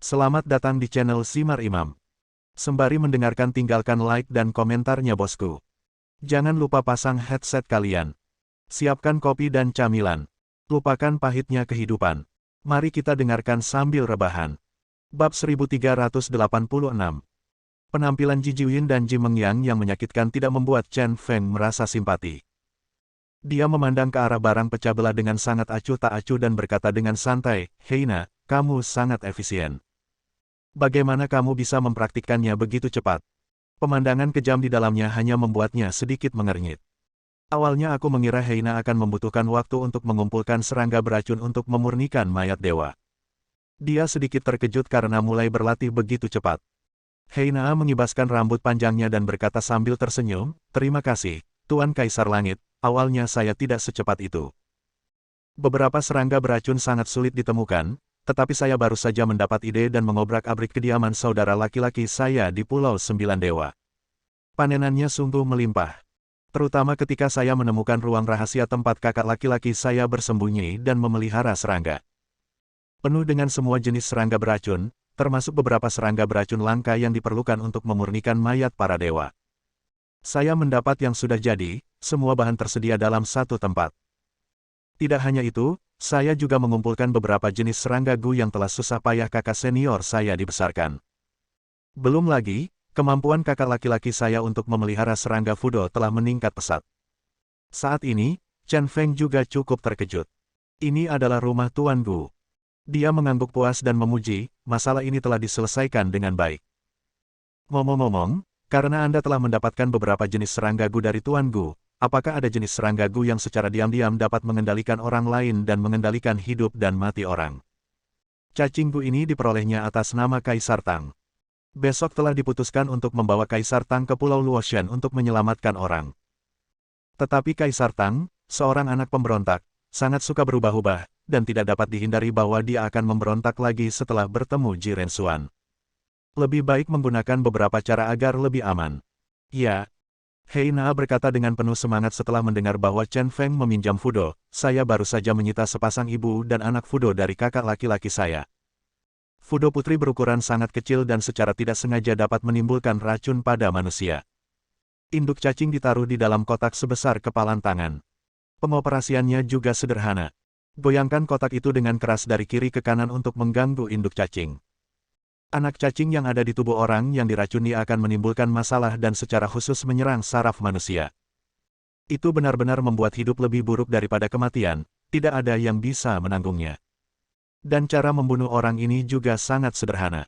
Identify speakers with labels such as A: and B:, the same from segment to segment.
A: Selamat datang di channel Simar Imam. Sembari mendengarkan tinggalkan like dan komentarnya bosku. Jangan lupa pasang headset kalian. Siapkan kopi dan camilan. Lupakan pahitnya kehidupan. Mari kita dengarkan sambil rebahan. Bab 1386. Penampilan Ji Jiwin dan Ji Mengyang yang menyakitkan tidak membuat Chen Feng merasa simpati. Dia memandang ke arah barang pecah belah dengan sangat acuh tak acuh dan berkata dengan santai, "Heina, kamu sangat efisien. Bagaimana kamu bisa mempraktikkannya begitu cepat?" Pemandangan kejam di dalamnya hanya membuatnya sedikit mengernyit. Awalnya aku mengira Heina akan membutuhkan waktu untuk mengumpulkan serangga beracun untuk memurnikan mayat dewa. Dia sedikit terkejut karena mulai berlatih begitu cepat. Heina mengibaskan rambut panjangnya dan berkata sambil tersenyum, "Terima kasih, Tuan Kaisar Langit, awalnya saya tidak secepat itu. Beberapa serangga beracun sangat sulit ditemukan, tetapi saya baru saja mendapat ide dan mengobrak-abrik kediaman saudara laki-laki saya di Pulau Sembilan Dewa. Panenannya sungguh melimpah. Terutama ketika saya menemukan ruang rahasia tempat kakak laki-laki saya bersembunyi dan memelihara serangga. Penuh dengan semua jenis serangga beracun, termasuk beberapa serangga beracun langka yang diperlukan untuk memurnikan mayat para dewa. Saya mendapat yang sudah jadi, semua bahan tersedia dalam satu tempat. Tidak hanya itu, saya juga mengumpulkan beberapa jenis serangga gu yang telah susah payah kakak senior saya dibesarkan. Belum lagi, kemampuan kakak laki-laki saya untuk memelihara serangga fudo telah meningkat pesat." Saat ini, Chen Feng juga cukup terkejut. Ini adalah rumah Tuan Gu. Dia mengangguk puas dan memuji, masalah ini telah diselesaikan dengan baik. "Ngomong-ngomong, karena Anda telah mendapatkan beberapa jenis serangga gu dari Tuan Gu, apakah ada jenis serangga gu yang secara diam-diam dapat mengendalikan orang lain dan mengendalikan hidup dan mati orang?" Cacing gu ini diperolehnya atas nama Kaisar Tang. Besok telah diputuskan untuk membawa Kaisar Tang ke Pulau Luotian untuk menyelamatkan orang. Tetapi Kaisar Tang, seorang anak pemberontak, sangat suka berubah-ubah, dan tidak dapat dihindari bahwa dia akan memberontak lagi setelah bertemu Ji Rensuan. Lebih baik menggunakan beberapa cara agar lebih aman. "Ya," Heina berkata dengan penuh semangat setelah mendengar bahwa Chen Feng meminjam fudo, "saya baru saja menyita sepasang ibu dan anak fudo dari kakak laki-laki saya. Fudo putri berukuran sangat kecil dan secara tidak sengaja dapat menimbulkan racun pada manusia. Induk cacing ditaruh di dalam kotak sebesar kepalan tangan. Pengoperasiannya juga sederhana. Goyangkan kotak itu dengan keras dari kiri ke kanan untuk mengganggu induk cacing. Anak cacing yang ada di tubuh orang yang diracuni akan menimbulkan masalah dan secara khusus menyerang saraf manusia. Itu benar-benar membuat hidup lebih buruk daripada kematian, tidak ada yang bisa menanggungnya. Dan cara membunuh orang ini juga sangat sederhana.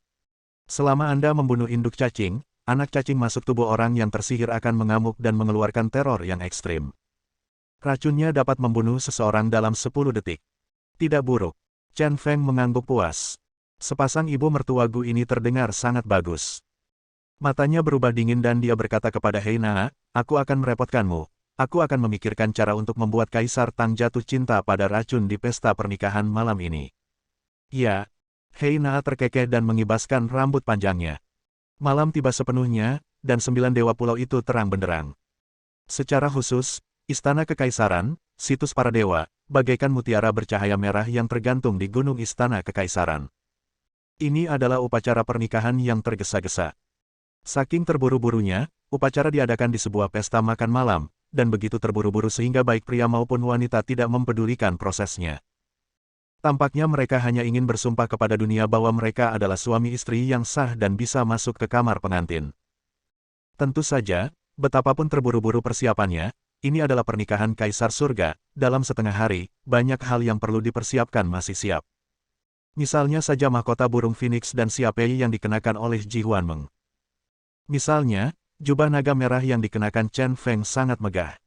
A: Selama Anda membunuh induk cacing, anak cacing masuk tubuh orang yang tersihir akan mengamuk dan mengeluarkan teror yang ekstrim. Racunnya dapat membunuh seseorang dalam 10 detik. Tidak buruk." Chen Feng mengangguk puas. Sepasang ibu mertua gu ini terdengar sangat bagus. Matanya berubah dingin dan dia berkata kepada Heina, "Aku akan merepotkanmu. Aku akan memikirkan cara untuk membuat Kaisar Tang jatuh cinta pada racun di pesta pernikahan malam ini." "Ya." Heina terkekeh dan mengibaskan rambut panjangnya. Malam tiba sepenuhnya, dan 9 dewa pulau itu terang benderang. Secara khusus, Istana Kekaisaran, situs para dewa, bagaikan mutiara bercahaya merah yang tergantung di gunung Istana Kekaisaran. Ini adalah upacara pernikahan yang tergesa-gesa. Saking terburu-burunya, upacara diadakan di sebuah pesta makan malam, dan begitu terburu-buru sehingga baik pria maupun wanita tidak mempedulikan prosesnya. Tampaknya mereka hanya ingin bersumpah kepada dunia bahwa mereka adalah suami istri yang sah dan bisa masuk ke kamar pengantin. Tentu saja, betapapun terburu-buru persiapannya, ini adalah pernikahan Kaisar Surga, dalam setengah hari, banyak hal yang perlu dipersiapkan masih siap. Misalnya saja mahkota burung Phoenix dan siapei yang dikenakan oleh Ji Huanmeng. Misalnya, jubah naga merah yang dikenakan Chen Feng sangat megah.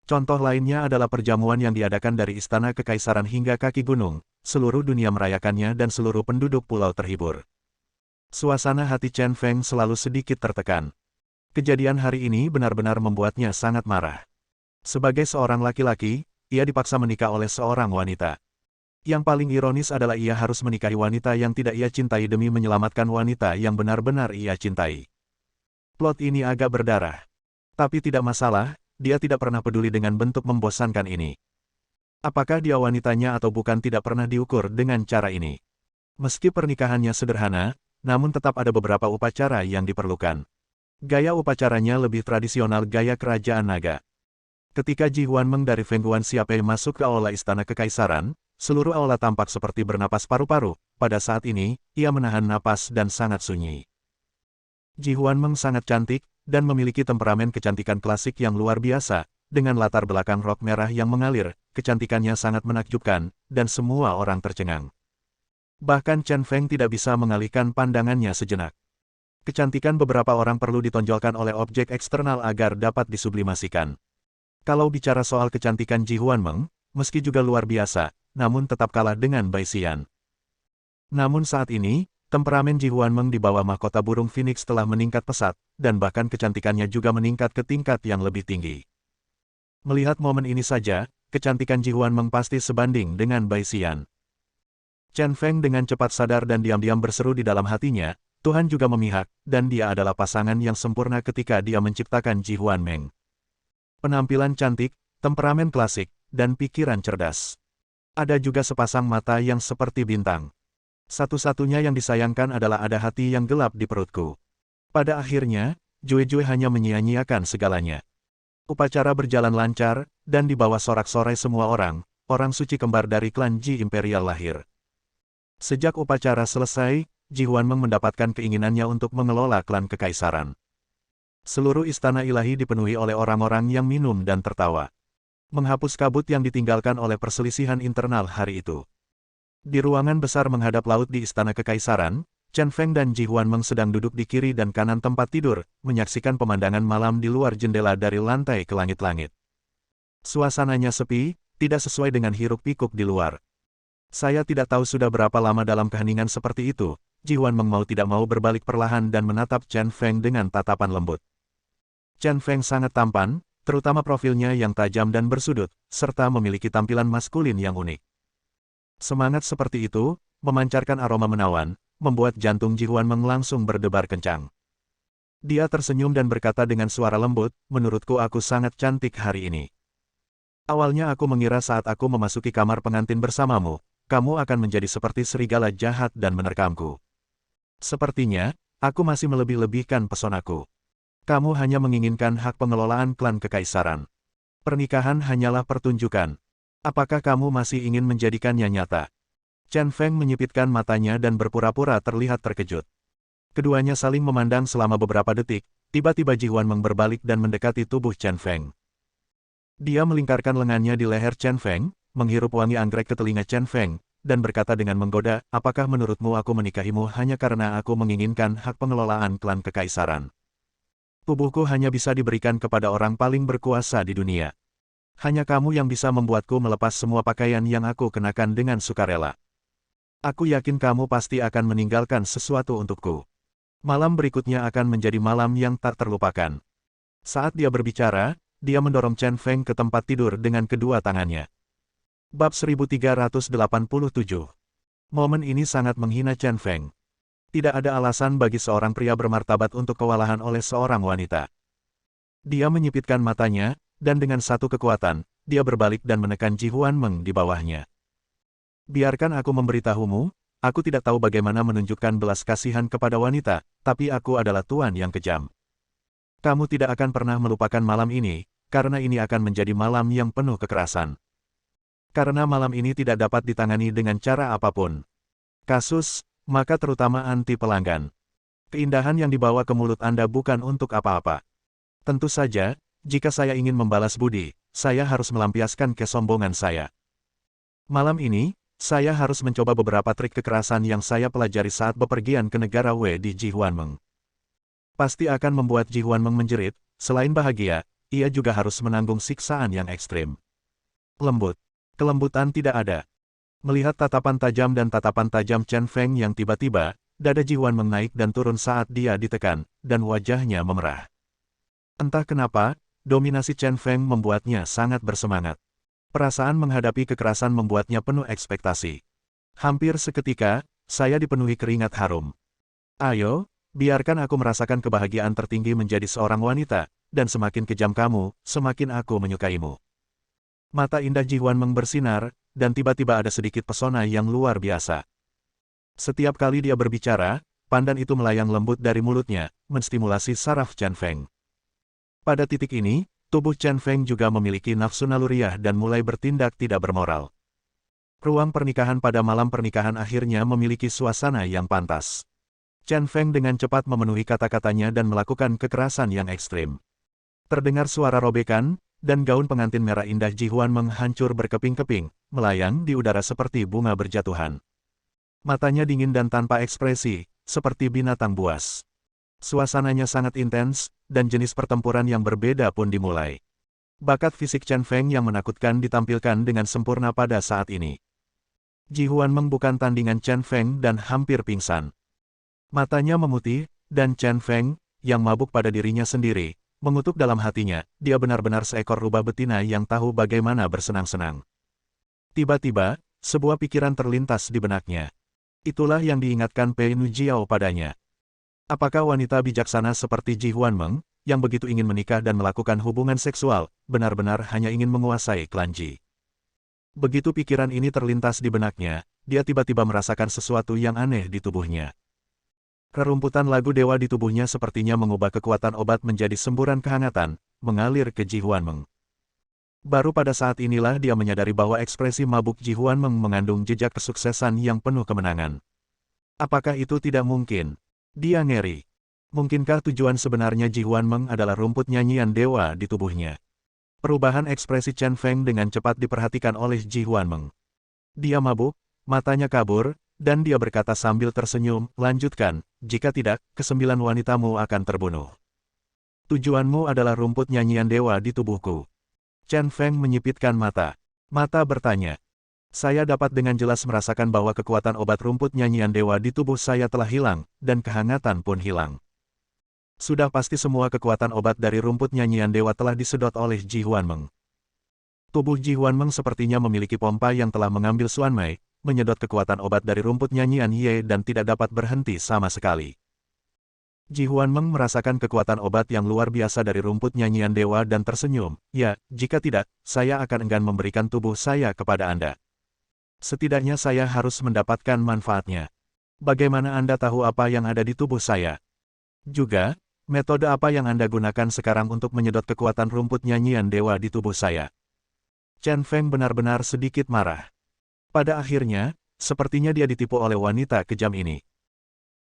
A: Contoh lainnya adalah perjamuan yang diadakan dari Istana Kekaisaran hingga kaki gunung, seluruh dunia merayakannya dan seluruh penduduk pulau terhibur. Suasana hati Chen Feng selalu sedikit tertekan. Kejadian hari ini benar-benar membuatnya sangat marah. Sebagai seorang laki-laki, ia dipaksa menikah oleh seorang wanita. Yang paling ironis adalah ia harus menikahi wanita yang tidak ia cintai demi menyelamatkan wanita yang benar-benar ia cintai. Plot ini agak berdarah. Tapi tidak masalah, dia tidak pernah peduli dengan bentuk membosankan ini. Apakah dia wanitanya atau bukan tidak pernah diukur dengan cara ini. Meski pernikahannya sederhana, namun tetap ada beberapa upacara yang diperlukan. Gaya upacaranya lebih tradisional gaya kerajaan naga. Ketika Ji Huanmeng dari Fengguan Xiaopei masuk ke aula istana kekaisaran, seluruh aula tampak seperti bernapas paru-paru. Pada saat ini, ia menahan napas dan sangat sunyi. Ji Huanmeng sangat cantik, dan memiliki temperamen kecantikan klasik yang luar biasa, dengan latar belakang rok merah yang mengalir, kecantikannya sangat menakjubkan, dan semua orang tercengang. Bahkan Chen Feng tidak bisa mengalihkan pandangannya sejenak. Kecantikan beberapa orang perlu ditonjolkan oleh objek eksternal agar dapat disublimasikan. Kalau bicara soal kecantikan Ji Huanmeng, meski juga luar biasa, namun tetap kalah dengan Bai Xian. Namun saat ini, temperamen Ji Huanmeng di bawah mahkota burung Phoenix telah meningkat pesat, dan bahkan kecantikannya juga meningkat ke tingkat yang lebih tinggi. Melihat momen ini saja, kecantikan Ji Huanmeng pasti sebanding dengan Bai Xian. Chen Feng dengan cepat sadar dan diam-diam berseru di dalam hatinya, Tuhan juga memihak, dan dia adalah pasangan yang sempurna ketika dia menciptakan Ji Huanmeng. Penampilan cantik, temperamen klasik, dan pikiran cerdas. Ada juga sepasang mata yang seperti bintang. Satu-satunya yang disayangkan adalah ada hati yang gelap di perutku. Pada akhirnya, Jue hanya menyia-nyiakan segalanya. Upacara berjalan lancar, dan di bawah sorak-sorai semua orang suci kembar dari klan Ji Imperial lahir. Sejak upacara selesai, Ji Huanmeng mendapatkan keinginannya untuk mengelola klan kekaisaran. Seluruh istana ilahi dipenuhi oleh orang-orang yang minum dan tertawa. Menghapus kabut yang ditinggalkan oleh perselisihan internal hari itu. Di ruangan besar menghadap laut di istana kekaisaran, Chen Feng dan Ji Huanmeng sedang duduk di kiri dan kanan tempat tidur, menyaksikan pemandangan malam di luar jendela dari lantai ke langit-langit. Suasananya sepi, tidak sesuai dengan hiruk-pikuk di luar. Saya tidak tahu sudah berapa lama dalam keheningan seperti itu. Ji Huanmeng mau tidak mau berbalik perlahan dan menatap Chen Feng dengan tatapan lembut. Chen Feng sangat tampan, terutama profilnya yang tajam dan bersudut, serta memiliki tampilan maskulin yang unik. Semangat seperti itu, memancarkan aroma menawan, membuat jantung Ji Huanmeng langsung berdebar kencang. Dia tersenyum dan berkata dengan suara lembut, menurutku aku sangat cantik hari ini. Awalnya aku mengira saat aku memasuki kamar pengantin bersamamu, kamu akan menjadi seperti serigala jahat dan menerkamku. Sepertinya, aku masih melebih-lebihkan pesonaku. Kamu hanya menginginkan hak pengelolaan klan kekaisaran. Pernikahan hanyalah pertunjukan. Apakah kamu masih ingin menjadikannya nyata? Chen Feng menyipitkan matanya dan berpura-pura terlihat terkejut. Keduanya saling memandang selama beberapa detik, tiba-tiba Ji Huanmeng berbalik dan mendekati tubuh Chen Feng. Dia melingkarkan lengannya di leher Chen Feng, menghirup wangi anggrek ke telinga Chen Feng, dan berkata dengan menggoda, apakah menurutmu aku menikahimu hanya karena aku menginginkan hak pengelolaan klan kekaisaran? Tubuhku hanya bisa diberikan kepada orang paling berkuasa di dunia. Hanya kamu yang bisa membuatku melepas semua pakaian yang aku kenakan dengan sukarela. Aku yakin kamu pasti akan meninggalkan sesuatu untukku. Malam berikutnya akan menjadi malam yang tak terlupakan. Saat dia berbicara, dia mendorong Chen Feng ke tempat tidur dengan kedua tangannya. Bab 1387. Momen ini sangat menghina Chen Feng. Tidak ada alasan bagi seorang pria bermartabat untuk kewalahan oleh seorang wanita. Dia menyipitkan matanya, dan dengan satu kekuatan, dia berbalik dan menekan Ji Huanmeng di bawahnya. Biarkan aku memberitahumu, aku tidak tahu bagaimana menunjukkan belas kasihan kepada wanita, tapi aku adalah tuan yang kejam. Kamu tidak akan pernah melupakan malam ini, karena ini akan menjadi malam yang penuh kekerasan. Karena malam ini tidak dapat ditangani dengan cara apapun. Kasus, maka terutama anti pelanggan. Keindahan yang dibawa ke mulut Anda bukan untuk apa-apa. Tentu saja, jika saya ingin membalas budi, saya harus melampiaskan kesombongan saya. Malam ini, saya harus mencoba beberapa trik kekerasan yang saya pelajari saat bepergian ke negara Wei di Ji Huanmeng. Pasti akan membuat Ji Huanmeng menjerit, selain bahagia, ia juga harus menanggung siksaan yang ekstrim. Lembut. Kelembutan tidak ada. Melihat tatapan tajam Chen Feng yang tiba-tiba, dada Ji Huanmeng naik dan turun saat dia ditekan, dan wajahnya memerah. Entah kenapa, dominasi Chen Feng membuatnya sangat bersemangat. Perasaan menghadapi kekerasan membuatnya penuh ekspektasi. Hampir seketika, saya dipenuhi keringat harum. Ayo, biarkan aku merasakan kebahagiaan tertinggi menjadi seorang wanita, dan semakin kejam kamu, semakin aku menyukaimu. Mata indah Ji Huanmeng bersinar, dan tiba-tiba ada sedikit pesona yang luar biasa. Setiap kali dia berbicara, pandan itu melayang lembut dari mulutnya, menstimulasi saraf Chen Feng. Pada titik ini, tubuh Chen Feng juga memiliki nafsu naluriah dan mulai bertindak tidak bermoral. Ruang pernikahan pada malam pernikahan akhirnya memiliki suasana yang pantas. Chen Feng dengan cepat memenuhi kata-katanya dan melakukan kekerasan yang ekstrim. Terdengar suara robekan, dan gaun pengantin merah indah Ji Huanmeng hancur berkeping-keping, melayang di udara seperti bunga berjatuhan. Matanya dingin dan tanpa ekspresi, seperti binatang buas. Suasananya sangat intens, dan jenis pertempuran yang berbeda pun dimulai. Bakat fisik Chen Feng yang menakutkan ditampilkan dengan sempurna pada saat ini. Ji Huanmeng bukan tandingan Chen Feng dan hampir pingsan. Matanya memutih, dan Chen Feng, yang mabuk pada dirinya sendiri, mengutuk dalam hatinya, dia benar-benar seekor rubah betina yang tahu bagaimana bersenang-senang. Tiba-tiba, sebuah pikiran terlintas di benaknya. Itulah yang diingatkan Pei Nujiao padanya. Apakah wanita bijaksana seperti Ji Huanmeng, yang begitu ingin menikah dan melakukan hubungan seksual, benar-benar hanya ingin menguasai klan Ji? Begitu pikiran ini terlintas di benaknya, dia tiba-tiba merasakan sesuatu yang aneh di tubuhnya. Kerumputan lagu dewa di tubuhnya sepertinya mengubah kekuatan obat menjadi semburan kehangatan, mengalir ke Ji Huanmeng. Baru pada saat inilah dia menyadari bahwa ekspresi mabuk Ji Huanmeng mengandung jejak kesuksesan yang penuh kemenangan. Apakah itu tidak mungkin? Dia ngeri. Mungkinkah tujuan sebenarnya Ji Huanmeng adalah rumput nyanyian dewa di tubuhnya? Perubahan ekspresi Chen Feng dengan cepat diperhatikan oleh Ji Huanmeng. Dia mabuk, matanya kabur, dan dia berkata sambil tersenyum, lanjutkan, jika tidak, ke-9 wanitamu akan terbunuh. Tujuanmu adalah rumput nyanyian dewa di tubuhku. Chen Feng menyipitkan mata. Mata bertanya. Saya dapat dengan jelas merasakan bahwa kekuatan obat rumput nyanyian dewa di tubuh saya telah hilang, dan kehangatan pun hilang. Sudah pasti semua kekuatan obat dari rumput nyanyian dewa telah disedot oleh Ji Huanmeng. Tubuh Ji Huanmeng sepertinya memiliki pompa yang telah mengambil Xuanmei, menyedot kekuatan obat dari rumput nyanyian Ye dan tidak dapat berhenti sama sekali. Ji Huanmeng merasakan kekuatan obat yang luar biasa dari rumput nyanyian dewa dan tersenyum. Ya, jika tidak, saya akan enggan memberikan tubuh saya kepada Anda. Setidaknya saya harus mendapatkan manfaatnya. Bagaimana Anda tahu apa yang ada di tubuh saya? Juga, metode apa yang Anda gunakan sekarang untuk menyedot kekuatan rumput nyanyian dewa di tubuh saya? Chen Feng benar-benar sedikit marah. Pada akhirnya, sepertinya dia ditipu oleh wanita kejam ini.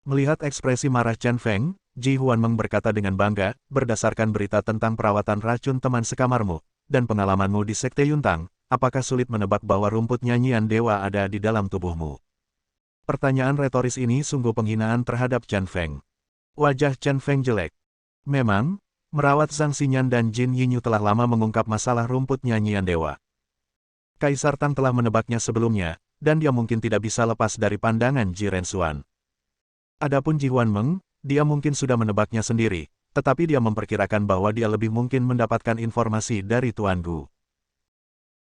A: Melihat ekspresi marah Chen Feng, Ji Huanmeng berkata dengan bangga, berdasarkan berita tentang perawatan racun teman sekamarmu, dan pengalamanmu di Sekte Yuntang, apakah sulit menebak bahwa rumput nyanyian dewa ada di dalam tubuhmu? Pertanyaan retoris ini sungguh penghinaan terhadap Chen Feng. Wajah Chen Feng jelek. Memang, merawat Zhang Xinyan dan Jin Yinyu telah lama mengungkap masalah rumput nyanyian dewa. Kaisar Tang telah menebaknya sebelumnya, dan dia mungkin tidak bisa lepas dari pandangan Ji Rensuan. Adapun Ji Huanmeng, dia mungkin sudah menebaknya sendiri, tetapi dia memperkirakan bahwa dia lebih mungkin mendapatkan informasi dari Tuan Gu.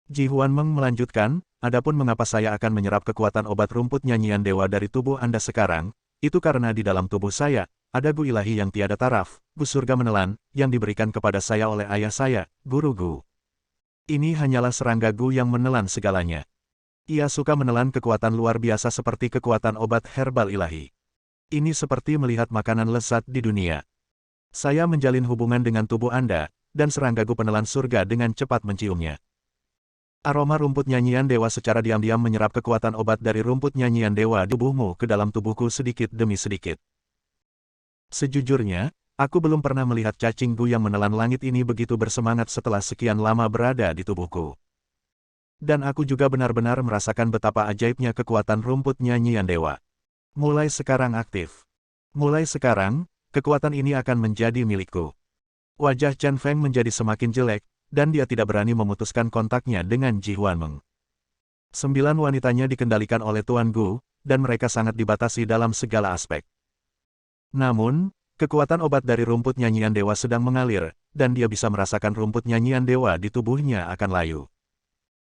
A: Ji Huanmeng melanjutkan, adapun mengapa saya akan menyerap kekuatan obat rumput nyanyian dewa dari tubuh Anda sekarang, itu karena di dalam tubuh saya, ada Gu ilahi yang tiada taraf, Gu surga menelan, yang diberikan kepada saya oleh ayah saya, Guru Gu. Ini hanyalah serangga Gu yang menelan segalanya. Ia suka menelan kekuatan luar biasa seperti kekuatan obat herbal ilahi. Ini seperti melihat makanan lezat di dunia. Saya menjalin hubungan dengan tubuh Anda, dan serangga Gu penelan surga dengan cepat menciumnya. Aroma rumput nyanyian dewa secara diam-diam menyerap kekuatan obat dari rumput nyanyian dewa di tubuhmu ke dalam tubuhku sedikit demi sedikit. Sejujurnya, aku belum pernah melihat cacing Gu yang menelan langit ini begitu bersemangat setelah sekian lama berada di tubuhku. Dan aku juga benar-benar merasakan betapa ajaibnya kekuatan rumput nyanyian dewa. Mulai sekarang aktif. Mulai sekarang, kekuatan ini akan menjadi milikku. Wajah Chen Feng menjadi semakin jelek, dan dia tidak berani memutuskan kontaknya dengan Ji Huanmeng. 9 wanitanya dikendalikan oleh Tuan Gu, dan mereka sangat dibatasi dalam segala aspek. Namun, kekuatan obat dari rumput nyanyian dewa sedang mengalir, dan dia bisa merasakan rumput nyanyian dewa di tubuhnya akan layu.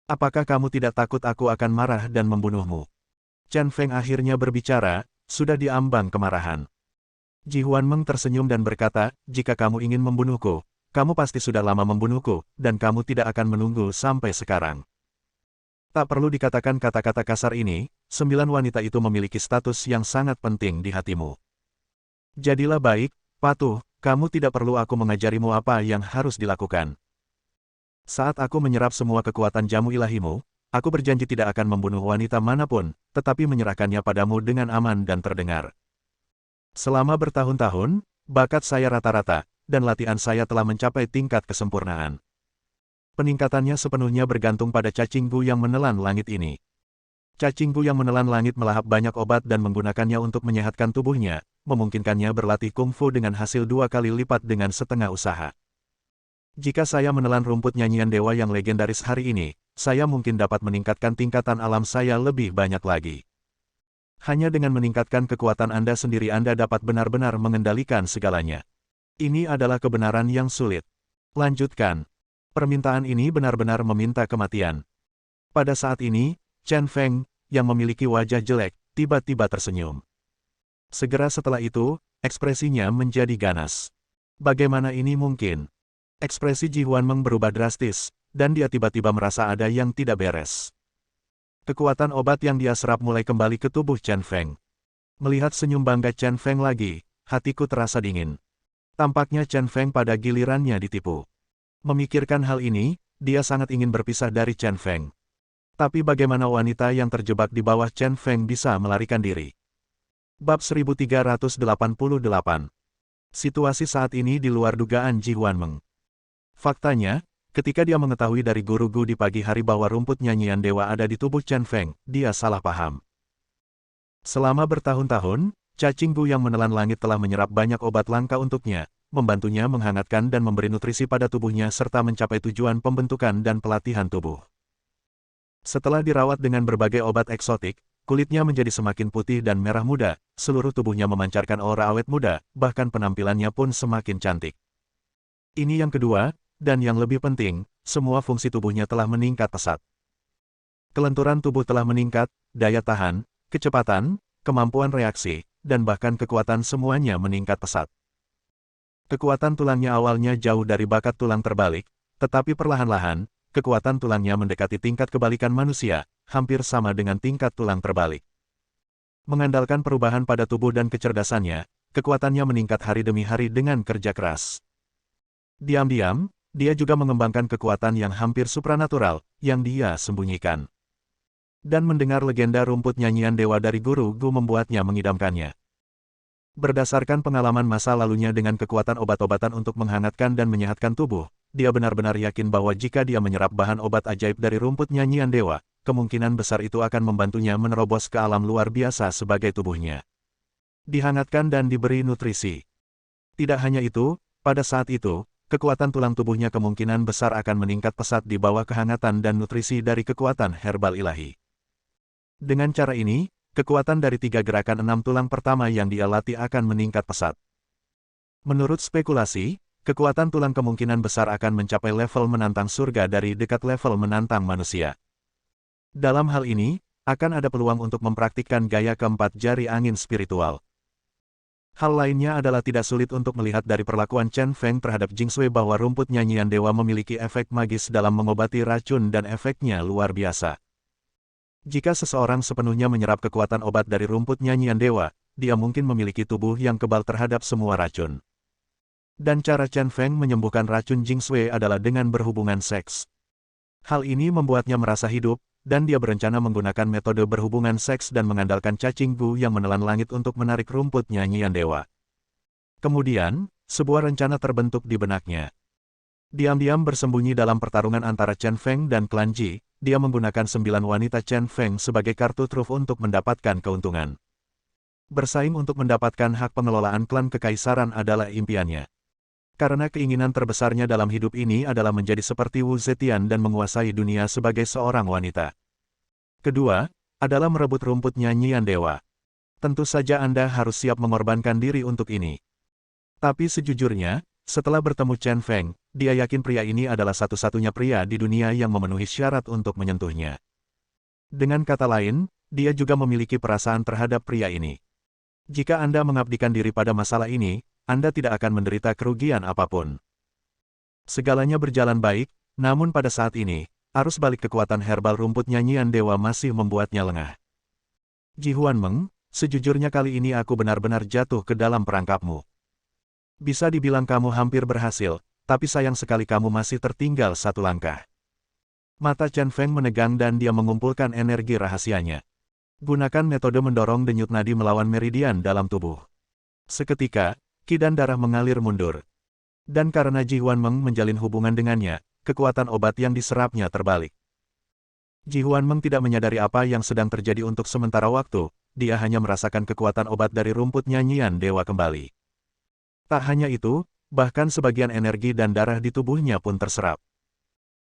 A: Apakah kamu tidak takut aku akan marah dan membunuhmu? Chen Feng akhirnya berbicara, sudah diambang kemarahan. Ji Huanmeng tersenyum dan berkata, jika kamu ingin membunuhku, kamu pasti sudah lama membunuhku, dan kamu tidak akan menunggu sampai sekarang. Tak perlu dikatakan kata-kata kasar ini, 9 wanita itu memiliki status yang sangat penting di hatimu. Jadilah baik, patuh, kamu tidak perlu aku mengajarimu apa yang harus dilakukan. Saat aku menyerap semua kekuatan jamu ilahimu, aku berjanji tidak akan membunuh wanita manapun, tetapi menyerahkannya padamu dengan aman dan terdengar. Selama bertahun-tahun, bakat saya rata-rata, dan latihan saya telah mencapai tingkat kesempurnaan. Peningkatannya sepenuhnya bergantung pada cacinggu yang menelan langit ini. Cacinggu yang menelan langit melahap banyak obat dan menggunakannya untuk menyehatkan tubuhnya, memungkinkannya berlatih kungfu dengan hasil 2 kali lipat dengan setengah usaha. Jika saya menelan rumput nyanyian dewa yang legendaris hari ini, saya mungkin dapat meningkatkan tingkatan alam saya lebih banyak lagi. Hanya dengan meningkatkan kekuatan Anda sendiri Anda dapat benar-benar mengendalikan segalanya. Ini adalah kebenaran yang sulit. Lanjutkan. Permintaan ini benar-benar meminta kematian. Pada saat ini, Chen Feng, yang memiliki wajah jelek, tiba-tiba tersenyum. Segera setelah itu, ekspresinya menjadi ganas. Bagaimana ini mungkin? Ekspresi Ji Huanmeng berubah drastis, dan dia tiba-tiba merasa ada yang tidak beres. Kekuatan obat yang dia serap mulai kembali ke tubuh Chen Feng. Melihat senyum bangga Chen Feng lagi, hatiku terasa dingin. Tampaknya Chen Feng pada gilirannya ditipu. Memikirkan hal ini, dia sangat ingin berpisah dari Chen Feng. Tapi bagaimana wanita yang terjebak di bawah Chen Feng bisa melarikan diri? Bab 1388. Situasi saat ini di luar dugaan Ji Huanmeng. Faktanya, ketika dia mengetahui dari guru Gu di pagi hari bahwa rumput nyanyian dewa ada di tubuh Chen Feng, dia salah paham. Selama bertahun-tahun, cacing Gu yang menelan langit telah menyerap banyak obat langka untuknya, membantunya menghangatkan dan memberi nutrisi pada tubuhnya serta mencapai tujuan pembentukan dan pelatihan tubuh. Setelah dirawat dengan berbagai obat eksotik, kulitnya menjadi semakin putih dan merah muda, seluruh tubuhnya memancarkan aura awet muda, bahkan penampilannya pun semakin cantik. Ini yang kedua, dan yang lebih penting, semua fungsi tubuhnya telah meningkat pesat. Kelenturan tubuh telah meningkat, daya tahan, kecepatan, kemampuan reaksi, dan bahkan kekuatan semuanya meningkat pesat. Kekuatan tulangnya awalnya jauh dari bakat tulang terbalik, tetapi perlahan-lahan, kekuatan tulangnya mendekati tingkat kebalikan manusia, hampir sama dengan tingkat tulang terbalik. Mengandalkan perubahan pada tubuh dan kecerdasannya, kekuatannya meningkat hari demi hari dengan kerja keras. Diam-diam, dia juga mengembangkan kekuatan yang hampir supranatural, yang dia sembunyikan. Dan mendengar legenda rumput nyanyian dewa dari guru Gu membuatnya mengidamkannya. Berdasarkan pengalaman masa lalunya dengan kekuatan obat-obatan untuk menghangatkan dan menyehatkan tubuh, dia benar-benar yakin bahwa jika dia menyerap bahan obat ajaib dari rumput nyanyian dewa, kemungkinan besar itu akan membantunya menerobos ke alam luar biasa sebagai tubuhnya dihangatkan dan diberi nutrisi. Tidak hanya itu, pada saat itu, kekuatan tulang tubuhnya kemungkinan besar akan meningkat pesat di bawah kehangatan dan nutrisi dari kekuatan herbal ilahi. Dengan cara ini, kekuatan dari 3 gerakan 6 tulang pertama yang dia latih akan meningkat pesat. Menurut spekulasi, kekuatan tulang kemungkinan besar akan mencapai level menantang surga dari dekat level menantang manusia. Dalam hal ini, akan ada peluang untuk mempraktikkan gaya keempat jari angin spiritual. Hal lainnya adalah tidak sulit untuk melihat dari perlakuan Chen Feng terhadap Jing Sui bahwa rumput nyanyian dewa memiliki efek magis dalam mengobati racun dan efeknya luar biasa. Jika seseorang sepenuhnya menyerap kekuatan obat dari rumput nyanyian dewa, dia mungkin memiliki tubuh yang kebal terhadap semua racun. Dan cara Chen Feng menyembuhkan racun Jing Sui adalah dengan berhubungan seks. Hal ini membuatnya merasa hidup, dan dia berencana menggunakan metode berhubungan seks dan mengandalkan cacing Gu yang menelan langit untuk menarik rumput nyanyian dewa. Kemudian, sebuah rencana terbentuk di benaknya. Diam-diam bersembunyi dalam pertarungan antara Chen Feng dan klan Ji, dia menggunakan 9 wanita Chen Feng sebagai kartu truf untuk mendapatkan keuntungan. Bersaing untuk mendapatkan hak pengelolaan klan kekaisaran adalah impiannya. Karena keinginan terbesarnya dalam hidup ini adalah menjadi seperti Wu Zetian dan menguasai dunia sebagai seorang wanita. Kedua, adalah merebut rumput nyanyian dewa. Tentu saja Anda harus siap mengorbankan diri untuk ini. Tapi sejujurnya, setelah bertemu Chen Feng, dia yakin pria ini adalah satu-satunya pria di dunia yang memenuhi syarat untuk menyentuhnya. Dengan kata lain, dia juga memiliki perasaan terhadap pria ini. Jika Anda mengabdikan diri pada masalah ini, Anda tidak akan menderita kerugian apapun. Segalanya berjalan baik, namun pada saat ini, arus balik kekuatan herbal rumput nyanyian dewa masih membuatnya lengah. Ji Huanmeng, sejujurnya kali ini aku benar-benar jatuh ke dalam perangkapmu. Bisa dibilang kamu hampir berhasil, tapi sayang sekali kamu masih tertinggal satu langkah. Mata Chen Feng menegang dan dia mengumpulkan energi rahasianya. Gunakan metode mendorong denyut nadi melawan meridian dalam tubuh. Seketika, ki dan darah mengalir mundur. Dan karena Ji Huanmeng menjalin hubungan dengannya, kekuatan obat yang diserapnya terbalik. Ji Huanmeng tidak menyadari apa yang sedang terjadi untuk sementara waktu, dia hanya merasakan kekuatan obat dari rumput nyanyian dewa kembali. Tak hanya itu, bahkan sebagian energi dan darah di tubuhnya pun terserap.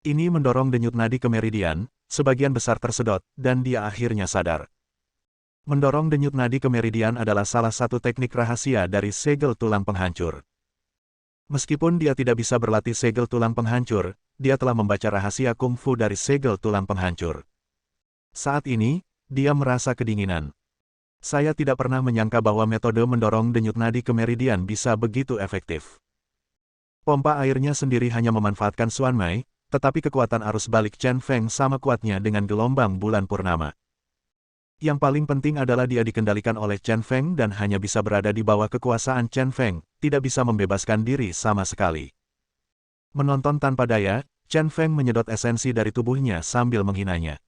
A: Ini mendorong denyut nadi ke meridian, sebagian besar tersedot, dan dia akhirnya sadar. Mendorong denyut nadi ke meridian adalah salah satu teknik rahasia dari segel tulang penghancur. Meskipun dia tidak bisa berlatih segel tulang penghancur, dia telah membaca rahasia kungfu dari segel tulang penghancur. Saat ini, dia merasa kedinginan. Saya tidak pernah menyangka bahwa metode mendorong denyut nadi ke meridian bisa begitu efektif. Pompa airnya sendiri hanya memanfaatkan Xuanmei, tetapi kekuatan arus balik Chen Feng sama kuatnya dengan gelombang bulan purnama. Yang paling penting adalah dia dikendalikan oleh Chen Feng dan hanya bisa berada di bawah kekuasaan Chen Feng, tidak bisa membebaskan diri sama sekali. Menonton tanpa daya, Chen Feng menyedot esensi dari tubuhnya sambil menghinanya.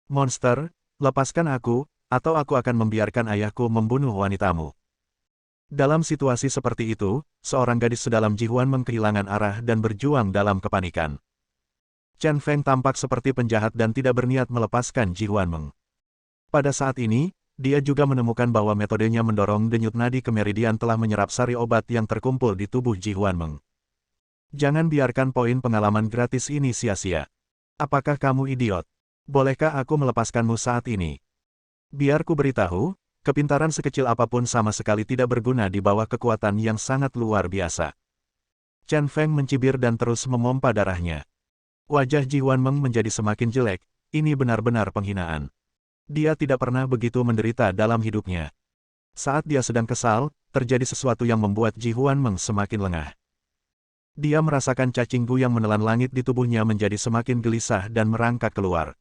A: Monster, lepaskan aku, atau aku akan membiarkan ayahku membunuh wanitamu. Dalam situasi seperti itu, seorang gadis sedalam Ji Huanmeng kehilangan arah dan berjuang dalam kepanikan. Chen Feng tampak seperti penjahat dan tidak berniat melepaskan Ji Huanmeng. Pada saat ini, dia juga menemukan bahwa metodenya mendorong denyut nadi ke meridian telah menyerap sari obat yang terkumpul di tubuh Ji Huanmeng. Jangan biarkan poin pengalaman gratis ini sia-sia. Apakah kamu idiot? Bolehkah aku melepaskanmu saat ini? Biar ku beritahu, kepintaran sekecil apapun sama sekali tidak berguna di bawah kekuatan yang sangat luar biasa. Chen Feng mencibir dan terus memompa darahnya. Wajah Ji Huanmeng menjadi semakin jelek, ini benar-benar penghinaan. Dia tidak pernah begitu menderita dalam hidupnya. Saat dia sedang kesal, terjadi sesuatu yang membuat Ji Huanmeng semakin lengah. Dia merasakan cacing gu yang menelan langit di tubuhnya menjadi semakin gelisah dan merangkak keluar.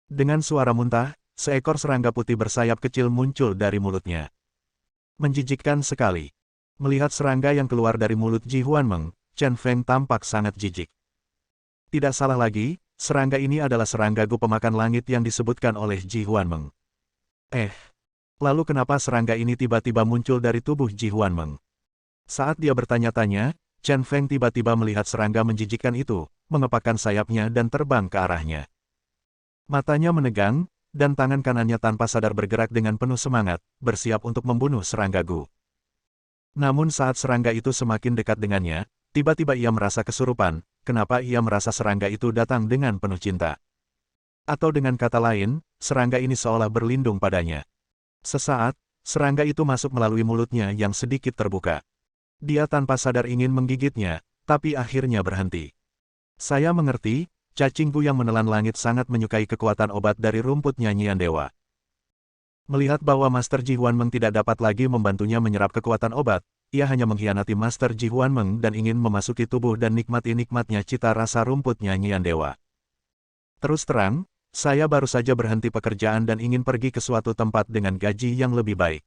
A: Dengan suara muntah, seekor serangga putih bersayap kecil muncul dari mulutnya. Menjijikkan sekali. Melihat serangga yang keluar dari mulut Ji Huanmeng, Chen Feng tampak sangat jijik. Tidak salah lagi, serangga ini adalah serangga gu pemakan langit yang disebutkan oleh Ji Huanmeng. Lalu kenapa serangga ini tiba-tiba muncul dari tubuh Ji Huanmeng? Saat dia bertanya-tanya, Chen Feng tiba-tiba melihat serangga menjijikkan itu, mengepakkan sayapnya dan terbang ke arahnya. Matanya menegang, dan tangan kanannya tanpa sadar bergerak dengan penuh semangat, bersiap untuk membunuh serangga gu. Namun saat serangga itu semakin dekat dengannya, tiba-tiba ia merasa kesurupan. Kenapa ia merasa serangga itu datang dengan penuh cinta? Atau dengan kata lain, serangga ini seolah berlindung padanya. Sesaat, serangga itu masuk melalui mulutnya yang sedikit terbuka. Dia tanpa sadar ingin menggigitnya, tapi akhirnya berhenti. Saya mengerti, cacing gu yang menelan langit sangat menyukai kekuatan obat dari rumput nyanyian dewa. Melihat bahwa Master Ji Huanmeng tidak dapat lagi membantunya menyerap kekuatan obat, ia hanya mengkhianati Master Ji Huanmeng dan ingin memasuki tubuh dan nikmati-nikmatnya cita rasa rumput nyanyian dewa. Terus terang, saya baru saja berhenti pekerjaan dan ingin pergi ke suatu tempat dengan gaji yang lebih baik.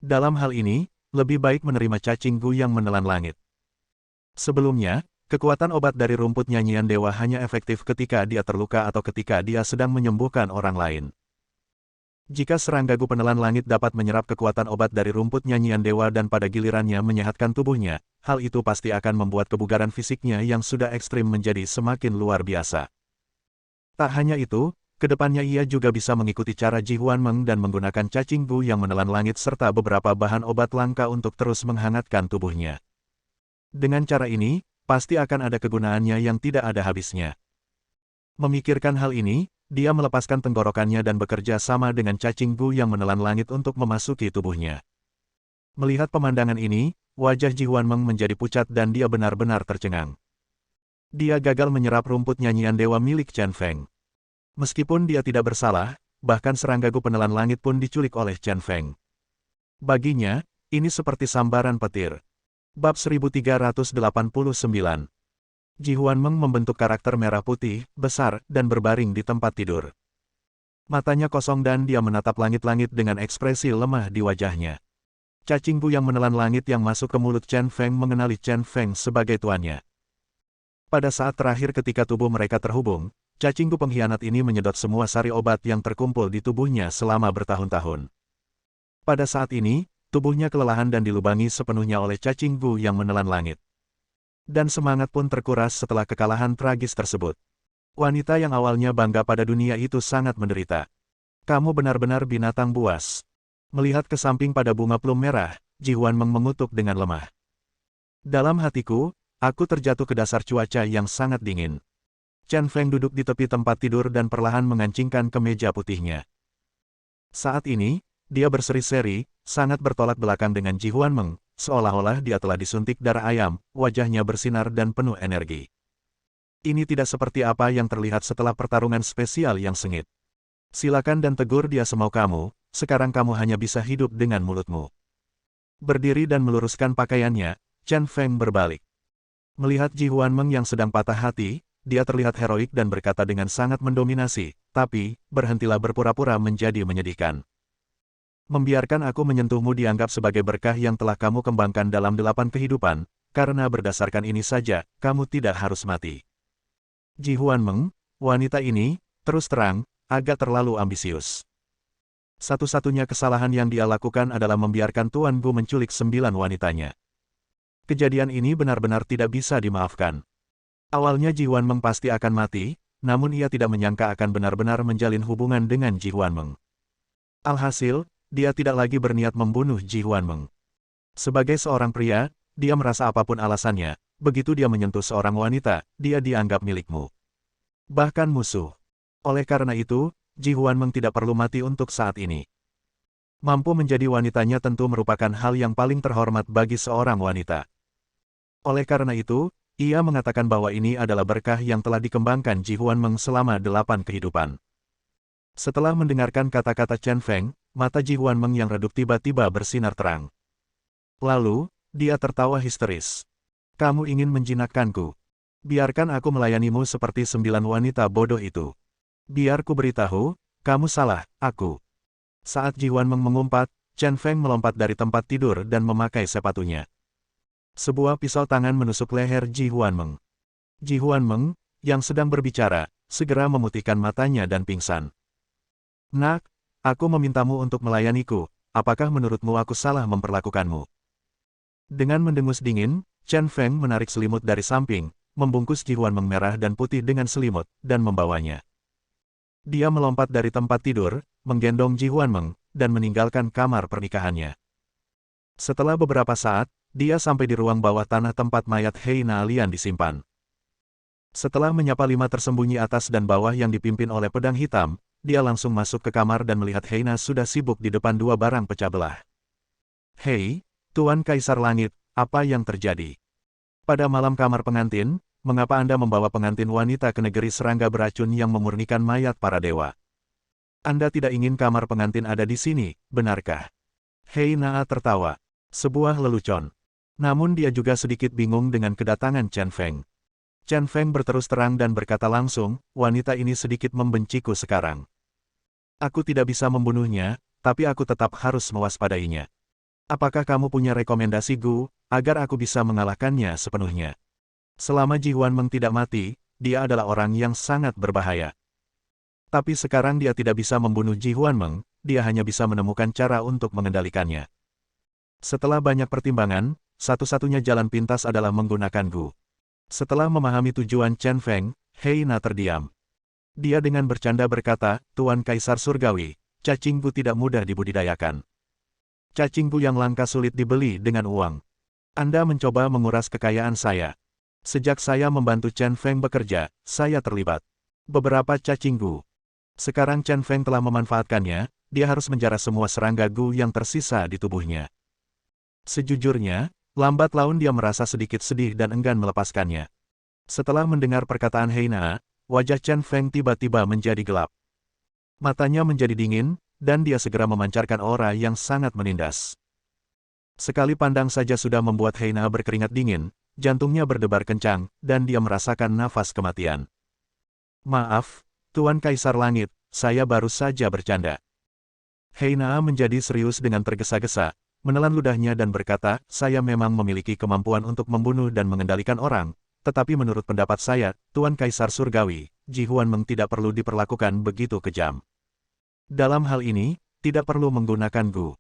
A: Dalam hal ini, lebih baik menerima cacing gu yang menelan langit. Sebelumnya, kekuatan obat dari rumput nyanyian dewa hanya efektif ketika dia terluka atau ketika dia sedang menyembuhkan orang lain. Jika serangga gu penelan langit dapat menyerap kekuatan obat dari rumput nyanyian dewa dan pada gilirannya menyehatkan tubuhnya, hal itu pasti akan membuat kebugaran fisiknya yang sudah ekstrim menjadi semakin luar biasa. Tak hanya itu, kedepannya ia juga bisa mengikuti cara Ji Huanmeng dan menggunakan cacing gu yang menelan langit serta beberapa bahan obat langka untuk terus menghangatkan tubuhnya. Dengan cara ini, pasti akan ada kegunaannya yang tidak ada habisnya. Memikirkan hal ini, dia melepaskan tenggorokannya dan bekerja sama dengan cacing gu yang menelan langit untuk memasuki tubuhnya. Melihat pemandangan ini, wajah Ji Huanmeng menjadi pucat dan dia benar-benar tercengang. Dia gagal menyerap rumput nyanyian dewa milik Chen Feng. Meskipun dia tidak bersalah, bahkan serangga gu penelan langit pun diculik oleh Chen Feng. Baginya, ini seperti sambaran petir. Bab 1389. Ji Huanmeng membentuk karakter merah putih, besar, dan berbaring di tempat tidur. Matanya kosong dan dia menatap langit-langit dengan ekspresi lemah di wajahnya. Cacing Bu yang menelan langit yang masuk ke mulut Chen Feng mengenali Chen Feng sebagai tuannya. Pada saat terakhir ketika tubuh mereka terhubung, cacing Bu pengkhianat ini menyedot semua sari obat yang terkumpul di tubuhnya selama bertahun-tahun. Pada saat ini, tubuhnya kelelahan dan dilubangi sepenuhnya oleh cacing Bu yang menelan langit. Dan semangat pun terkuras setelah kekalahan tragis tersebut. Wanita yang awalnya bangga pada dunia itu sangat menderita. Kamu benar-benar binatang buas. Melihat ke samping pada bunga plum merah, Ji Huanmeng mengutuk dengan lemah. Dalam hatiku, aku terjatuh ke dasar cuaca yang sangat dingin. Chen Feng duduk di tepi tempat tidur dan perlahan mengancingkan kemeja putihnya. Saat ini, dia berseri-seri, sangat bertolak belakang dengan Ji Huanmeng, seolah-olah dia telah disuntik darah ayam, wajahnya bersinar dan penuh energi. Ini tidak seperti apa yang terlihat setelah pertarungan spesial yang sengit. Silakan dan tegur dia semau kamu, sekarang kamu hanya bisa hidup dengan mulutmu. Berdiri dan meluruskan pakaiannya, Chen Feng berbalik. Melihat Ji Huanmeng yang sedang patah hati, dia terlihat heroik dan berkata dengan sangat mendominasi, tapi, berhentilah berpura-pura menjadi menyedihkan. Membiarkan aku menyentuhmu dianggap sebagai berkah yang telah kamu kembangkan dalam 8 kehidupan, karena berdasarkan ini saja, kamu tidak harus mati. Ji Huanmeng, wanita ini, terus terang, agak terlalu ambisius. Satu-satunya kesalahan yang dia lakukan adalah membiarkan Tuan Gu menculik 9 wanitanya. Kejadian ini benar-benar tidak bisa dimaafkan. Awalnya Ji Huanmeng pasti akan mati, namun ia tidak menyangka akan benar-benar menjalin hubungan dengan Ji Huanmeng. Alhasil, dia tidak lagi berniat membunuh Ji Huanmeng. Sebagai seorang pria, dia merasa apapun alasannya, begitu dia menyentuh seorang wanita, dia dianggap milikmu. Bahkan musuh. Oleh karena itu, Ji Huanmeng tidak perlu mati untuk saat ini. Mampu menjadi wanitanya tentu merupakan hal yang paling terhormat bagi seorang wanita. Oleh karena itu, ia mengatakan bahwa ini adalah berkah yang telah dikembangkan Ji Huanmeng selama 8 kehidupan. Setelah mendengarkan kata-kata Chen Feng, mata Ji Huanmeng yang redup tiba-tiba bersinar terang. Lalu, dia tertawa histeris. Kamu ingin menjinakkanku? Biarkan aku melayanimu seperti 9 wanita bodoh itu. Biar ku beritahu, kamu salah, aku. Saat Ji Huanmeng mengumpat, Chen Feng melompat dari tempat tidur dan memakai sepatunya. Sebuah pisau tangan menusuk leher Ji Huanmeng. Ji Huanmeng, yang sedang berbicara, segera memutihkan matanya dan pingsan. Nak, aku memintamu untuk melayaniku, apakah menurutmu aku salah memperlakukanmu? Dengan mendengus dingin, Chen Feng menarik selimut dari samping, membungkus Ji Huanmeng merah dan putih dengan selimut, dan membawanya. Dia melompat dari tempat tidur, menggendong Ji Huanmeng, dan meninggalkan kamar pernikahannya. Setelah beberapa saat, dia sampai di ruang bawah tanah tempat mayat Hei Na Lian disimpan. Setelah menyapa 5 tersembunyi atas dan bawah yang dipimpin oleh pedang hitam, dia langsung masuk ke kamar dan melihat Hei Na sudah sibuk di depan 2 barang pecah belah. Hei, Tuan Kaisar Langit, apa yang terjadi? Pada malam kamar pengantin, mengapa Anda membawa pengantin wanita ke negeri serangga beracun yang memurnikan mayat para dewa? Anda tidak ingin kamar pengantin ada di sini, benarkah? Hei Na tertawa. Sebuah lelucon. Namun dia juga sedikit bingung dengan kedatangan Chen Feng. Chen Feng berterus terang dan berkata langsung, wanita ini sedikit membenciku sekarang. Aku tidak bisa membunuhnya, tapi aku tetap harus mewaspadainya. Apakah kamu punya rekomendasi Gu, agar aku bisa mengalahkannya sepenuhnya? Selama Ji Huanmeng tidak mati, dia adalah orang yang sangat berbahaya. Tapi sekarang dia tidak bisa membunuh Ji Huanmeng, dia hanya bisa menemukan cara untuk mengendalikannya. Setelah banyak pertimbangan, satu-satunya jalan pintas adalah menggunakan Gu. Setelah memahami tujuan Chen Feng, Hei Na terdiam. Dia dengan bercanda berkata, Tuan Kaisar Surgawi, cacing Gu tidak mudah dibudidayakan. Cacing Gu yang langka sulit dibeli dengan uang. Anda mencoba menguras kekayaan saya. Sejak saya membantu Chen Feng bekerja, saya terlibat. Beberapa cacing Gu. Sekarang Chen Feng telah memanfaatkannya, dia harus menjara semua serangga Gu yang tersisa di tubuhnya. Sejujurnya, lambat laun dia merasa sedikit sedih dan enggan melepaskannya. Setelah mendengar perkataan Hei Na, wajah Chen Feng tiba-tiba menjadi gelap. Matanya menjadi dingin, dan dia segera memancarkan aura yang sangat menindas. Sekali pandang saja sudah membuat Hei Na berkeringat dingin, jantungnya berdebar kencang, dan dia merasakan nafas kematian. Maaf, Tuan Kaisar Langit, saya baru saja bercanda. Heina menjadi serius dengan tergesa-gesa, menelan ludahnya dan berkata, saya memang memiliki kemampuan untuk membunuh dan mengendalikan orang, tetapi menurut pendapat saya, Tuan Kaisar Surgawi, Ji Huanmeng tidak perlu diperlakukan begitu kejam. Dalam hal ini, tidak perlu menggunakan Gu.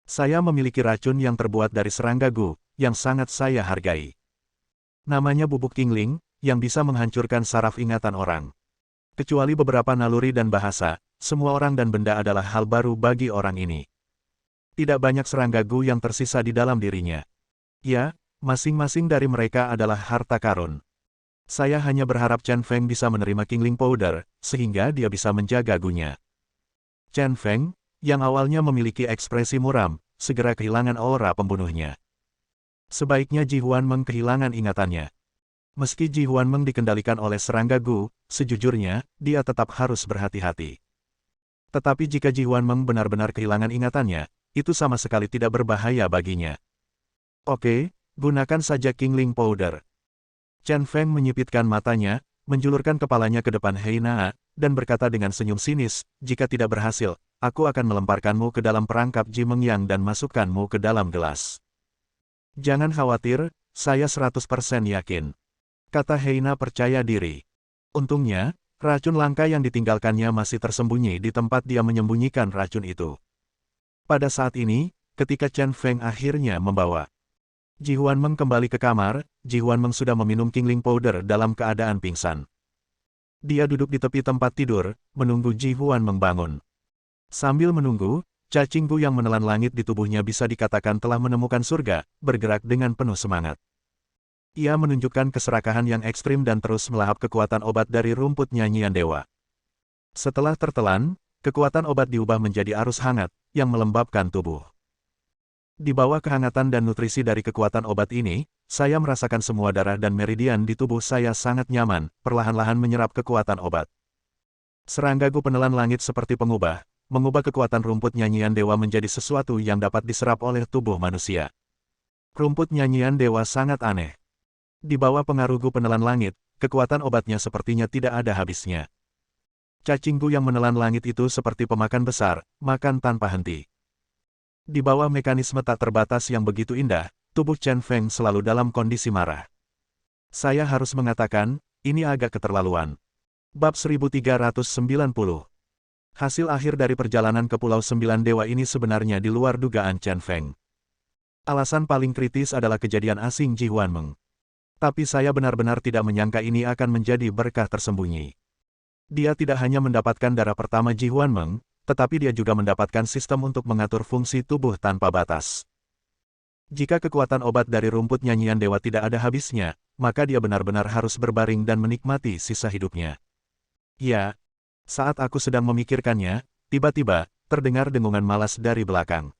A: Saya memiliki racun yang terbuat dari serangga Gu, yang sangat saya hargai. Namanya bubuk tingling, yang bisa menghancurkan saraf ingatan orang. Kecuali beberapa naluri dan bahasa, semua orang dan benda adalah hal baru bagi orang ini. Tidak banyak serangga Gu yang tersisa di dalam dirinya. Ya, masing-masing dari mereka adalah harta karun. Saya hanya berharap Chen Feng bisa menerima Kingling Powder, sehingga dia bisa menjaga Gu-nya. Chen Feng, yang awalnya memiliki ekspresi muram, segera kehilangan aura pembunuhnya. Sebaiknya Ji Huanmeng kehilangan ingatannya. Meski Ji Huanmeng dikendalikan oleh serangga Gu, sejujurnya, dia tetap harus berhati-hati. Tetapi jika Ji Huanmeng benar-benar kehilangan ingatannya, itu sama sekali tidak berbahaya baginya. Oke, gunakan saja Kingling Powder. Chen Feng menyipitkan matanya, menjulurkan kepalanya ke depan Heina, dan berkata dengan senyum sinis, jika tidak berhasil, aku akan melemparkanmu ke dalam perangkap Ji Mengyang dan masukkanmu ke dalam gelas. Jangan khawatir, saya 100% yakin. Kata Heina percaya diri. Untungnya, racun langka yang ditinggalkannya masih tersembunyi di tempat dia menyembunyikan racun itu. Pada saat ini, ketika Chen Feng akhirnya membawa Ji Huanmeng kembali ke kamar, Ji Huanmeng sudah meminum Kingling Powder dalam keadaan pingsan. Dia duduk di tepi tempat tidur, menunggu Ji Huanmeng bangun. Sambil menunggu, cacing Gu yang menelan langit di tubuhnya bisa dikatakan telah menemukan surga, bergerak dengan penuh semangat. Ia menunjukkan keserakahan yang ekstrim dan terus melahap kekuatan obat dari rumput nyanyian dewa. Setelah tertelan, kekuatan obat diubah menjadi arus hangat, yang melembabkan tubuh. Di bawah kehangatan dan nutrisi dari kekuatan obat ini, saya merasakan semua darah dan meridian di tubuh saya sangat nyaman, perlahan-lahan menyerap kekuatan obat. Serangga Gu penelan langit seperti pengubah, mengubah kekuatan rumput nyanyian dewa menjadi sesuatu yang dapat diserap oleh tubuh manusia. Rumput nyanyian dewa sangat aneh. Di bawah pengaruh Gu penelan langit, kekuatan obatnya sepertinya tidak ada habisnya. Cacing Gu yang menelan langit itu seperti pemakan besar, makan tanpa henti. Di bawah mekanisme tak terbatas yang begitu indah, tubuh Chen Feng selalu dalam kondisi marah. Saya harus mengatakan, ini agak keterlaluan. Bab 1390. Hasil akhir dari perjalanan ke Pulau Sembilan Dewa ini sebenarnya di luar dugaan Chen Feng. Alasan paling kritis adalah kejadian asing Ji Huanmeng. Tapi saya benar-benar tidak menyangka ini akan menjadi berkah tersembunyi. Dia tidak hanya mendapatkan darah pertama Ji Huanmeng, tetapi dia juga mendapatkan sistem untuk mengatur fungsi tubuh tanpa batas. Jika kekuatan obat dari rumput nyanyian dewa tidak ada habisnya, maka dia benar-benar harus berbaring dan menikmati sisa hidupnya. Ya, saat aku sedang memikirkannya, tiba-tiba, terdengar dengungan malas dari belakang.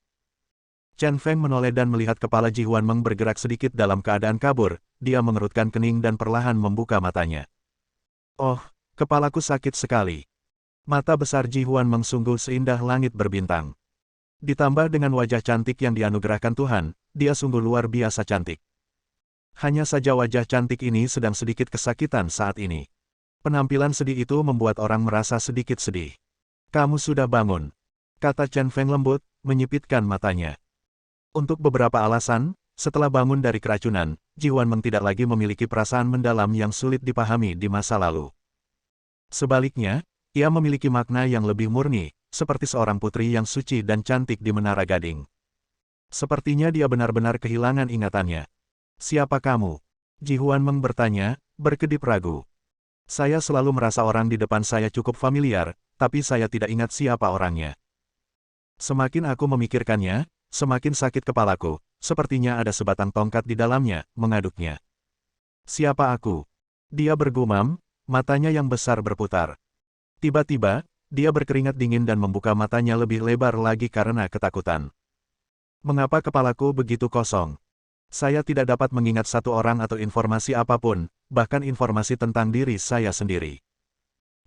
A: Chen Feng menoleh dan melihat kepala Ji Huanmeng bergerak sedikit dalam keadaan kabur, dia mengerutkan kening dan perlahan membuka matanya. Oh, kepalaku sakit sekali. Mata besar Ji Huanmeng sungguh seindah langit berbintang. Ditambah dengan wajah cantik yang dianugerahkan Tuhan, dia sungguh luar biasa cantik. Hanya saja wajah cantik ini sedang sedikit kesakitan saat ini. Penampilan sedih itu membuat orang merasa sedikit sedih. Kamu sudah bangun, kata Chen Feng lembut, menyipitkan matanya. Untuk beberapa alasan, setelah bangun dari keracunan, Ji Huanmeng tidak lagi memiliki perasaan mendalam yang sulit dipahami di masa lalu. Sebaliknya, ia memiliki makna yang lebih murni, seperti seorang putri yang suci dan cantik di Menara Gading. Sepertinya dia benar-benar kehilangan ingatannya. Siapa kamu? Ji Huanmeng bertanya, berkedip ragu. Saya selalu merasa orang di depan saya cukup familiar, tapi saya tidak ingat siapa orangnya. Semakin aku memikirkannya, semakin sakit kepalaku, sepertinya ada sebatang tongkat di dalamnya, mengaduknya. Siapa aku? Dia bergumam, matanya yang besar berputar. Tiba-tiba, dia berkeringat dingin dan membuka matanya lebih lebar lagi karena ketakutan. Mengapa kepalaku begitu kosong? Saya tidak dapat mengingat satu orang atau informasi apapun, bahkan informasi tentang diri saya sendiri.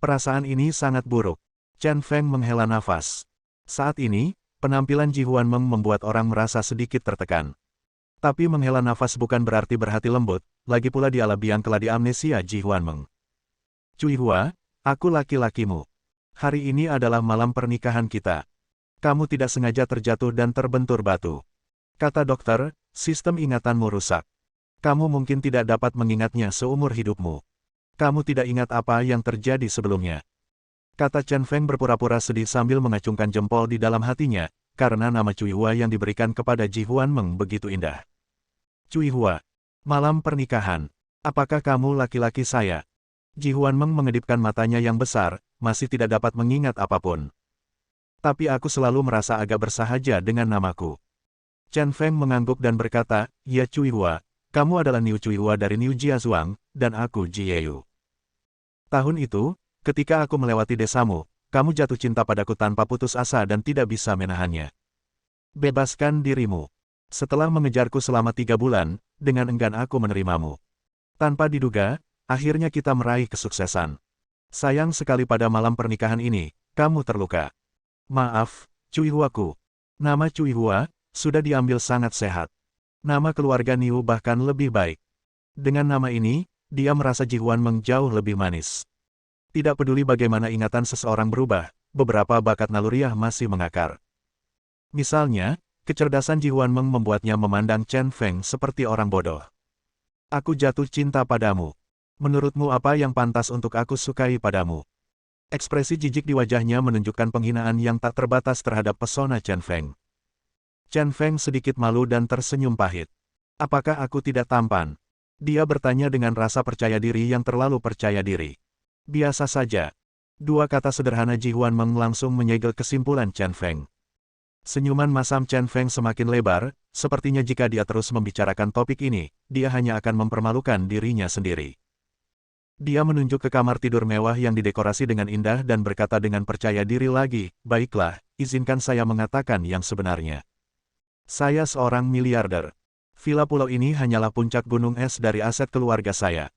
A: Perasaan ini sangat buruk. Chen Feng menghela nafas. Saat ini, penampilan Ji Huanmeng membuat orang merasa sedikit tertekan. Tapi menghela nafas bukan berarti berhati lembut, lagi pula dia biang keladi amnesia Ji Huanmeng. Cui Hua, aku laki-lakimu. Hari ini adalah malam pernikahan kita. Kamu tidak sengaja terjatuh dan terbentur batu. Kata dokter, sistem ingatanmu rusak. Kamu mungkin tidak dapat mengingatnya seumur hidupmu. Kamu tidak ingat apa yang terjadi sebelumnya. Kata Chen Feng berpura-pura sedih sambil mengacungkan jempol di dalam hatinya, karena nama Cui Hua yang diberikan kepada Ji Huanmeng begitu indah. Cui Hua, malam pernikahan. Apakah kamu laki-laki saya? Ji Huanmeng mengedipkan matanya yang besar, masih tidak dapat mengingat apapun. Tapi aku selalu merasa agak bersahaja dengan namaku. Chen Feng mengangguk dan berkata, ya Cui Hua, kamu adalah Niu Cui Hua dari Niu Jiazuang, dan aku Ji Yeyu. Tahun itu, ketika aku melewati desamu, kamu jatuh cinta padaku tanpa putus asa dan tidak bisa menahannya. Bebaskan dirimu. Setelah mengejarku selama 3 bulan, dengan enggan aku menerimamu. Tanpa diduga, akhirnya kita meraih kesuksesan. Sayang sekali pada malam pernikahan ini, kamu terluka. Maaf, Cui Huaku. Nama Cui Hua, sudah diambil sangat sehat. Nama keluarga Niu bahkan lebih baik. Dengan nama ini, dia merasa Ji Huanmeng jauh lebih manis. Tidak peduli bagaimana ingatan seseorang berubah, beberapa bakat naluriah masih mengakar. Misalnya, kecerdasan Ji Huanmeng membuatnya memandang Chen Feng seperti orang bodoh. Aku jatuh cinta padamu. Menurutmu apa yang pantas untuk aku sukai padamu? Ekspresi jijik di wajahnya menunjukkan penghinaan yang tak terbatas terhadap pesona Chen Feng. Chen Feng sedikit malu dan tersenyum pahit. Apakah aku tidak tampan? Dia bertanya dengan rasa percaya diri yang terlalu percaya diri. Biasa saja. Dua kata sederhana Ji Huanmeng langsung menyegel kesimpulan Chen Feng. Senyuman masam Chen Feng semakin lebar, sepertinya jika dia terus membicarakan topik ini, dia hanya akan mempermalukan dirinya sendiri. Dia menunjuk ke kamar tidur mewah yang didekorasi dengan indah dan berkata dengan percaya diri lagi, baiklah, izinkan saya mengatakan yang sebenarnya. Saya seorang miliarder. Villa pulau ini hanyalah puncak gunung es dari aset keluarga saya.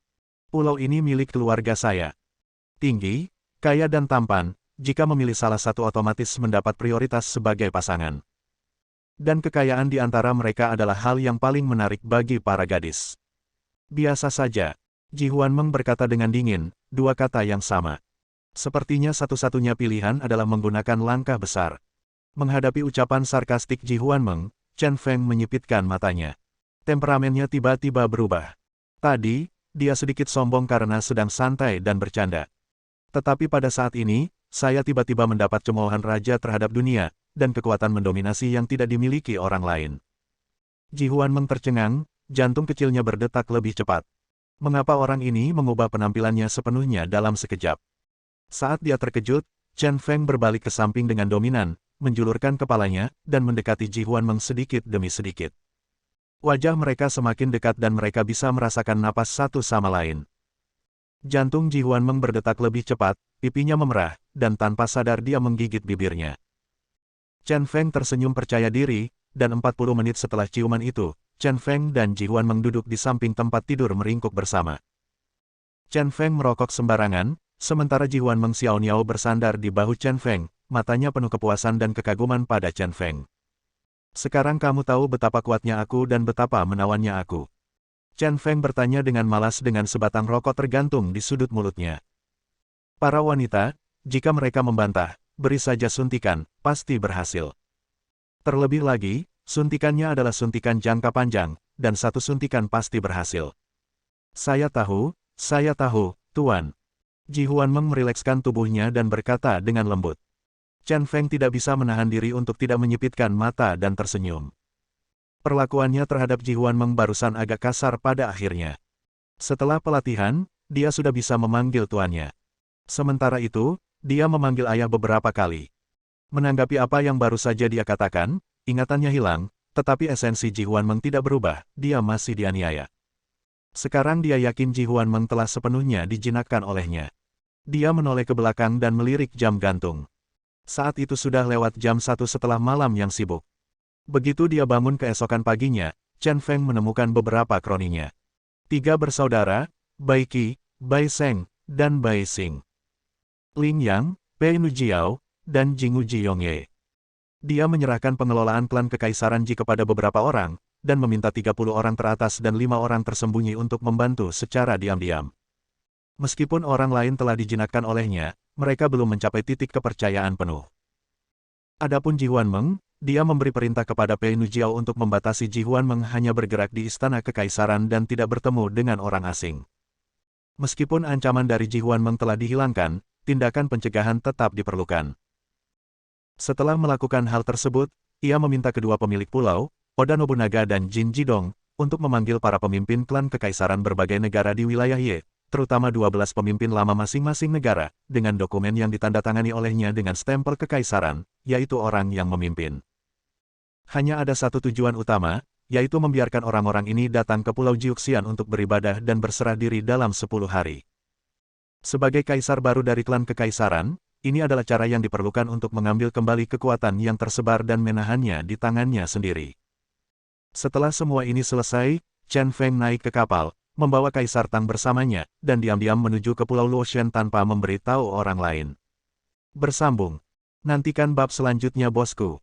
A: Pulau ini milik keluarga saya. Tinggi, kaya dan tampan, jika memilih salah satu otomatis mendapat prioritas sebagai pasangan. Dan kekayaan di antara mereka adalah hal yang paling menarik bagi para gadis. Biasa saja, Ji Huanmeng berkata dengan dingin, dua kata yang sama. Sepertinya satu-satunya pilihan adalah menggunakan langkah besar. Menghadapi ucapan sarkastik Ji Huanmeng, Chen Feng menyipitkan matanya. Temperamennya tiba-tiba berubah. Tadi, dia sedikit sombong karena sedang santai dan bercanda. Tetapi pada saat ini, saya tiba-tiba mendapat cemoohan raja terhadap dunia, dan kekuatan mendominasi yang tidak dimiliki orang lain. Ji Huanmeng tercengang, jantung kecilnya berdetak lebih cepat. Mengapa orang ini mengubah penampilannya sepenuhnya dalam sekejap? Saat dia terkejut, Chen Feng berbalik ke samping dengan dominan, menjulurkan kepalanya, dan mendekati Ji Huanmeng sedikit demi sedikit. Wajah mereka semakin dekat dan mereka bisa merasakan napas satu sama lain. Jantung Ji Huanmeng berdetak lebih cepat, pipinya memerah, dan tanpa sadar dia menggigit bibirnya. Chen Feng tersenyum percaya diri, dan 40 menit setelah ciuman itu, Chen Feng dan Ji Huanmeng duduk di samping tempat tidur meringkuk bersama. Chen Feng merokok sembarangan, sementara Ji Huanmeng xiao-niao bersandar di bahu Chen Feng, matanya penuh kepuasan dan kekaguman pada Chen Feng. Sekarang kamu tahu betapa kuatnya aku dan betapa menawannya aku. Chen Feng bertanya dengan malas dengan sebatang rokok tergantung di sudut mulutnya. Para wanita, jika mereka membantah, beri saja suntikan, pasti berhasil. Terlebih lagi, suntikannya adalah suntikan jangka panjang, dan satu suntikan pasti berhasil. Saya tahu, Tuan. Ji Huanmeng merilekskan tubuhnya dan berkata dengan lembut. Chen Feng tidak bisa menahan diri untuk tidak menyipitkan mata dan tersenyum. Perlakuannya terhadap Ji Huanmeng barusan agak kasar pada akhirnya. Setelah pelatihan, dia sudah bisa memanggil tuannya. Sementara itu, dia memanggil ayah beberapa kali. Menanggapi apa yang baru saja dia katakan, ingatannya hilang, tetapi esensi Ji Huanmeng tidak berubah, dia masih dianiaya. Sekarang dia yakin Ji Huanmeng telah sepenuhnya dijinakkan olehnya. Dia menoleh ke belakang dan melirik jam gantung. Saat itu sudah lewat jam 1 setelah malam yang sibuk. Begitu dia bangun keesokan paginya, Chen Feng menemukan beberapa kroninya. 3 bersaudara, Bai Qi, Bai Sheng, dan Bai Xing. Ling Yang, Pei Nujiao, dan Jingu Jiyongye. Dia menyerahkan pengelolaan klan Kekaisaran Ji kepada beberapa orang, dan meminta 30 orang teratas dan 5 orang tersembunyi untuk membantu secara diam-diam. Meskipun orang lain telah dijinakkan olehnya, mereka belum mencapai titik kepercayaan penuh. Adapun Ji Huanmeng, dia memberi perintah kepada Pei Nujiao untuk membatasi Ji Huanmeng hanya bergerak di istana kekaisaran dan tidak bertemu dengan orang asing. Meskipun ancaman dari Ji Huanmeng telah dihilangkan, tindakan pencegahan tetap diperlukan. Setelah melakukan hal tersebut, ia meminta kedua pemilik pulau, Oda Nobunaga dan Jin Jidong, untuk memanggil para pemimpin klan kekaisaran berbagai negara di wilayah Ye, terutama 12 pemimpin lama masing-masing negara, dengan dokumen yang ditandatangani olehnya dengan stempel kekaisaran, yaitu orang yang memimpin. Hanya ada satu tujuan utama, yaitu membiarkan orang-orang ini datang ke Pulau Jiuxian untuk beribadah dan berserah diri dalam 10 hari. Sebagai kaisar baru dari klan kekaisaran, ini adalah cara yang diperlukan untuk mengambil kembali kekuatan yang tersebar dan menahannya di tangannya sendiri. Setelah semua ini selesai, Chen Feng naik ke kapal, membawa Kaisar Tang bersamanya, dan diam-diam menuju ke Pulau Luotian tanpa memberitahu orang lain. Bersambung. Nantikan bab selanjutnya bosku.